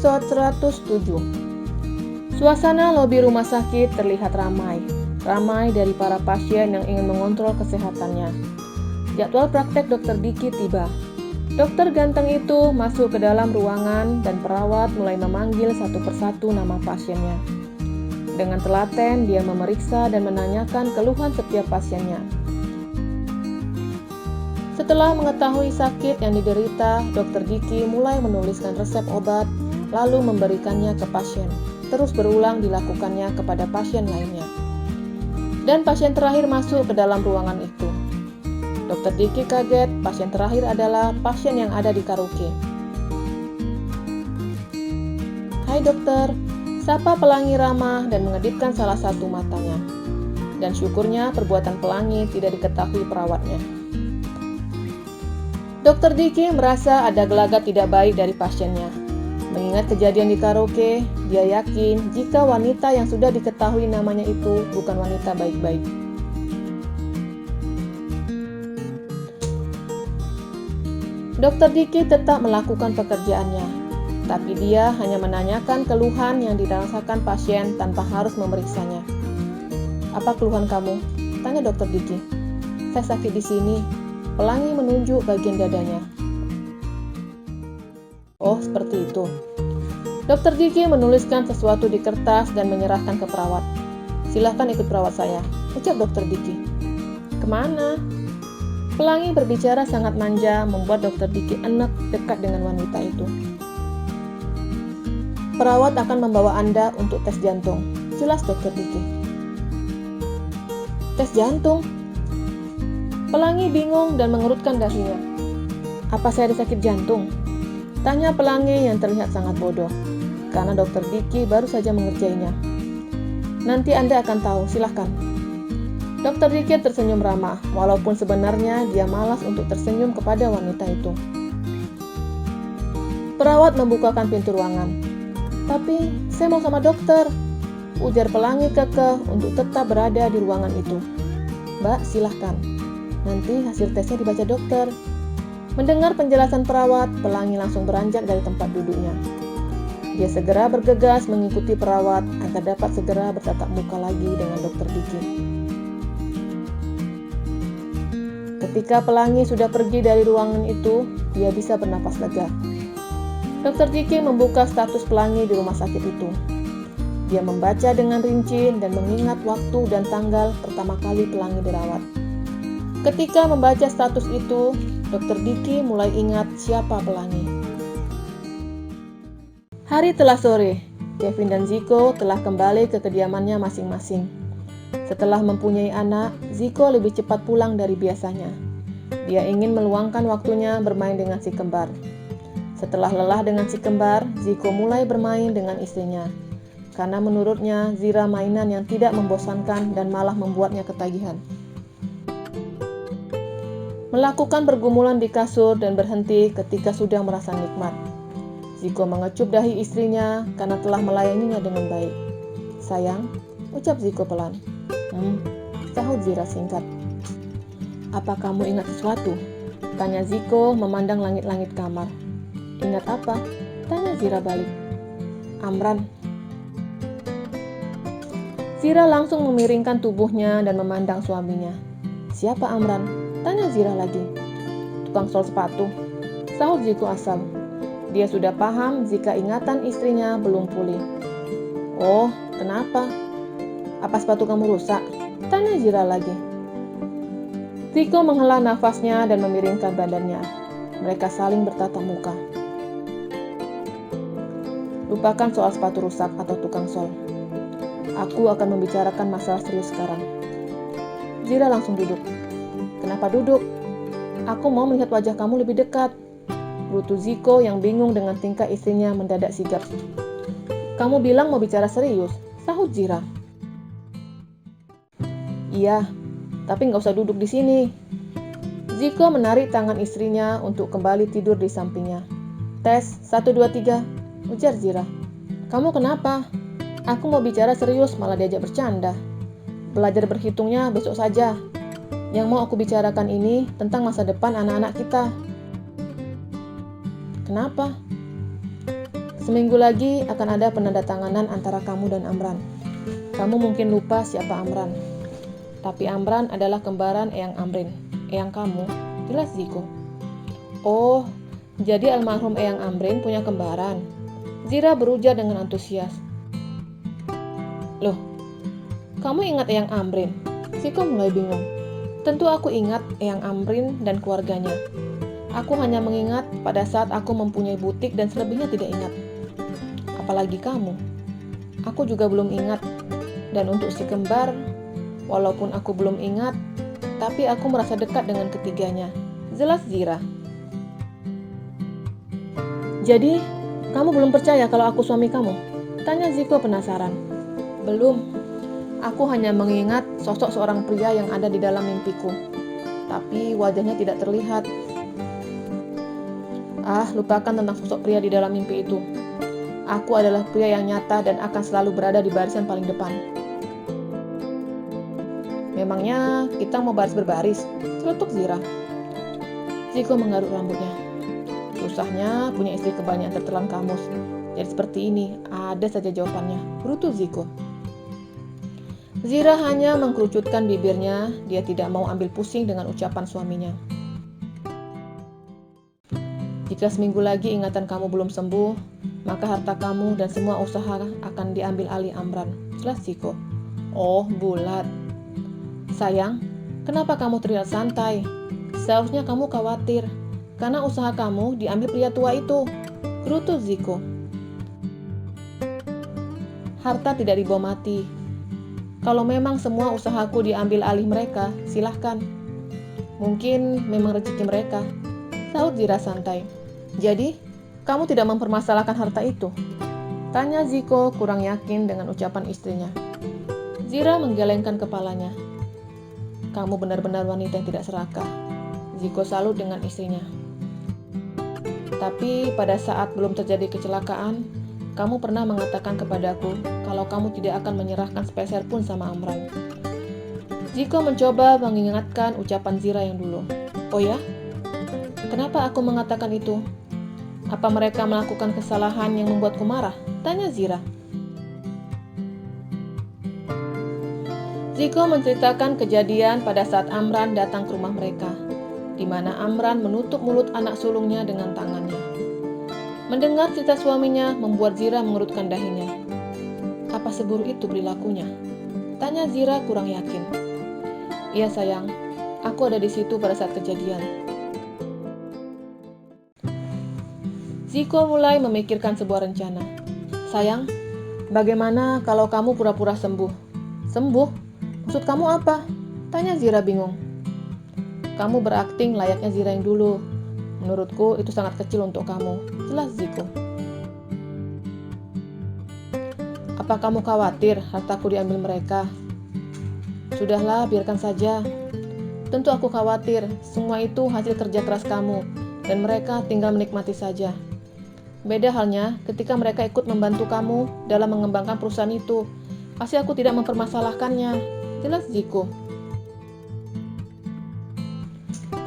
Episode 107. Suasana lobi rumah sakit terlihat ramai dari para pasien yang ingin mengontrol kesehatannya. Jadwal praktek Dr. Diki tiba. Dokter ganteng itu masuk ke dalam ruangan dan perawat mulai memanggil satu persatu nama pasiennya. Dengan telaten, dia memeriksa dan menanyakan keluhan setiap pasiennya. Setelah mengetahui sakit yang diderita, Dr. Diki mulai menuliskan resep obat, lalu memberikannya ke pasien. Terus berulang dilakukannya kepada pasien lainnya. Dan pasien terakhir masuk ke dalam ruangan itu. Dr. Diki kaget, pasien terakhir adalah pasien yang ada di karaoke. "Hai dokter," sapa pelangi ramah dan mengedipkan salah satu matanya. Dan syukurnya perbuatan pelangi tidak diketahui perawatnya. Dr. Diki merasa ada gelagat tidak baik dari pasiennya. Mengingat kejadian di karaoke, dia yakin jika wanita yang sudah diketahui namanya itu bukan wanita baik-baik. Dr. Diki tetap melakukan pekerjaannya, tapi dia hanya menanyakan keluhan yang dirasakan pasien tanpa harus memeriksanya. "Apa keluhan kamu?" tanya Dr. Diki. "Saya sakit di sini." Pelangi menunjuk bagian dadanya. "Oh, seperti itu." Dr. Diki menuliskan sesuatu di kertas dan menyerahkan ke perawat. "Silahkan ikut perawat saya," ucap Dr. Diki. "Kemana?" Pelangi berbicara sangat manja, membuat Dr. Diki enak dekat dengan wanita itu. "Perawat akan membawa Anda untuk tes jantung," jelas Dr. Diki. "Tes jantung?" Pelangi bingung dan mengerutkan dahinya. "Apa saya ada sakit jantung?" tanya Pelangi yang terlihat sangat bodoh, karena Dr. Diki baru saja mengerjainya. "Nanti Anda akan tahu, silahkan." Dr. Diki tersenyum ramah, walaupun sebenarnya dia malas untuk tersenyum kepada wanita itu. Perawat membukakan pintu ruangan. "Tapi, saya mau sama dokter," ujar Pelangi kekeh untuk tetap berada di ruangan itu. "Mbak, silahkan. Nanti hasil tesnya dibaca dokter." Mendengar penjelasan perawat, Pelangi langsung beranjak dari tempat duduknya. Dia segera bergegas mengikuti perawat agar dapat segera bertatap muka lagi dengan Dr. Diki. Ketika Pelangi sudah pergi dari ruangan itu, dia bisa bernapas lega. Dr. Diki membuka status Pelangi di rumah sakit itu. Dia membaca dengan rinci dan mengingat waktu dan tanggal pertama kali Pelangi dirawat. Ketika membaca status itu, Dr. Diki mulai ingat siapa Pelangi. Hari telah sore, Kevin dan Ziko telah kembali ke kediamannya masing-masing. Setelah mempunyai anak, Ziko lebih cepat pulang dari biasanya. Dia ingin meluangkan waktunya bermain dengan si kembar. Setelah lelah dengan si kembar, Ziko mulai bermain dengan istrinya. Karena menurutnya, Zira mainan yang tidak membosankan dan malah membuatnya ketagihan. Melakukan pergumulan di kasur dan berhenti ketika sudah merasa nikmat. Ziko mengecup dahi istrinya karena telah melayaninya dengan baik. "Sayang," ucap Ziko pelan. Sahut Zira singkat. "Apa kamu ingat sesuatu?" tanya Ziko memandang langit-langit kamar. "Ingat apa?" tanya Zira balik. "Amran." Zira langsung memiringkan tubuhnya dan memandang suaminya. "Siapa Amran?" tanya Zira lagi. "Tukang sol sepatu," sahut Ziko asal. Dia sudah paham jika ingatan istrinya belum pulih. "Oh, kenapa? Apa sepatu kamu rusak?" tanya Zira lagi. Ziko menghela nafasnya dan memiringkan badannya. Mereka saling bertatap muka. "Lupakan soal sepatu rusak atau tukang sol. Aku akan membicarakan masalah serius sekarang." Zira langsung duduk. "Kenapa duduk? Aku mau melihat wajah kamu lebih dekat," gerutu Ziko yang bingung dengan tingkah istrinya mendadak sigap. "Kamu bilang mau bicara serius," sahut Zira. "Iya, tapi nggak usah duduk di sini." Ziko menarik tangan istrinya untuk kembali tidur di sampingnya. "Tes, 1, 2, 3, ujar Zira. "Kamu kenapa? Aku mau bicara serius malah diajak bercanda. Belajar berhitungnya besok saja. Yang mau aku bicarakan ini tentang masa depan anak-anak kita." "Kenapa?" Seminggu lagi akan ada penandatanganan antara kamu dan Amran. Kamu mungkin lupa siapa Amran. Tapi Amran adalah kembaran Eyang Amrin. Eyang kamu, jelas Ziko. Oh, jadi almarhum Eyang Amrin punya kembaran. Zira berujar dengan antusias. Loh, kamu ingat Eyang Amrin? Ziko mulai bingung. Tentu aku ingat Eyang Amrin dan keluarganya. Aku hanya mengingat pada saat aku mempunyai butik dan selebihnya tidak ingat. Apalagi kamu. Aku juga belum ingat. Dan untuk si kembar, walaupun aku belum ingat, tapi aku merasa dekat dengan ketiganya. Jelas Zira. Jadi, kamu belum percaya kalau aku suami kamu? Tanya Ziko penasaran. Belum. Aku hanya mengingat sosok seorang pria yang ada di dalam mimpiku. Tapi wajahnya tidak terlihat. Ah, lupakan tentang sosok pria di dalam mimpi itu. Aku adalah pria yang nyata dan akan selalu berada di barisan paling depan. Memangnya kita mau baris berbaris? Celetuk Zira. Ziko menggaruk rambutnya. Susahnya punya istri kebal yang tertelan kamus. Jadi seperti ini, ada saja jawabannya. Berutu Ziko. Zira hanya mengkerucutkan bibirnya. Dia tidak mau ambil pusing dengan ucapan suaminya. Jika seminggu lagi ingatan kamu belum sembuh, maka harta kamu dan semua usaha akan diambil alih Amran. Jelas Ziko. Oh, bulat. Sayang, kenapa kamu terlihat santai? Seharusnya kamu khawatir, karena usaha kamu diambil pria tua itu. Gerutu Ziko. Harta tidak dibawa mati. Kalau memang semua usahaku diambil alih mereka, silahkan. Mungkin memang rezeki mereka. Sahut Zira santai. Jadi, kamu tidak mempermasalahkan harta itu? Tanya Ziko kurang yakin dengan ucapan istrinya. Zira menggelengkan kepalanya. Kamu benar-benar wanita yang tidak serakah. Ziko salut dengan istrinya. Tapi pada saat belum terjadi kecelakaan, kamu pernah mengatakan kepadaku kalau kamu tidak akan menyerahkan sepeser pun sama Amran. Ziko mencoba mengingatkan ucapan Zira yang dulu. Oh ya? Kenapa aku mengatakan itu? Apa mereka melakukan kesalahan yang membuatku marah? Tanya Zira. Ziko menceritakan kejadian pada saat Amran datang ke rumah mereka, di mana Amran menutup mulut anak sulungnya dengan tangannya. Mendengar cerita suaminya membuat Zira mengerutkan dahinya. Apa seburuk itu perilakunya? Tanya Zira kurang yakin. Iya sayang, aku ada di situ pada saat kejadian. Ziko mulai memikirkan sebuah rencana. Sayang, bagaimana kalau kamu pura-pura sembuh? Sembuh? Maksud kamu apa? Tanya Zira bingung. Kamu berakting layaknya Zira yang dulu. Menurutku itu sangat kecil untuk kamu. Jelas Ziko. Apa kamu khawatir hartaku diambil mereka? Sudahlah, biarkan saja. Tentu aku khawatir. Semua itu hasil kerja keras kamu. Dan mereka tinggal menikmati saja. Beda halnya ketika mereka ikut membantu kamu dalam mengembangkan perusahaan itu. Pasti aku tidak mempermasalahkannya. Jelas Ziko.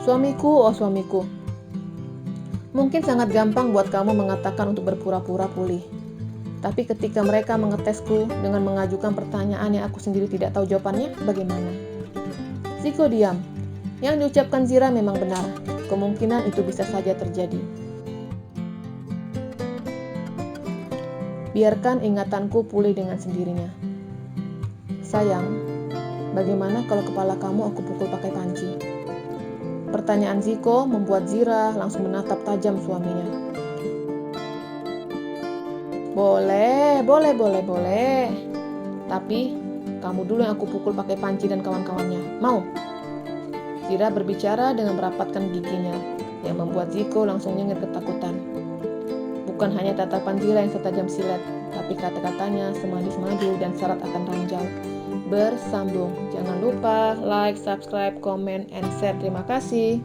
Suamiku, oh suamiku. Mungkin sangat gampang buat kamu mengatakan untuk berpura-pura pulih. Tapi ketika mereka mengetesku dengan mengajukan pertanyaan yang aku sendiri tidak tahu jawabannya, bagaimana? Ziko diam. Yang diucapkan Zira memang benar. Kemungkinan itu bisa saja terjadi. Biarkan ingatanku pulih dengan sendirinya. Sayang, bagaimana kalau kepala kamu aku pukul pakai panci? Pertanyaan Ziko membuat Zira langsung menatap tajam suaminya. Boleh. Tapi, kamu dulu yang aku pukul pakai panci dan kawan-kawannya. Mau? Zira berbicara dengan merapatkan giginya, yang membuat Ziko langsung nyengir ketakutan. Bukan hanya tatapan Zira yang setajam silet, tapi kata-katanya semanis madu dan syarat akan ranjau. Bersambung. Jangan lupa like, subscribe, comment, and share. Terima kasih.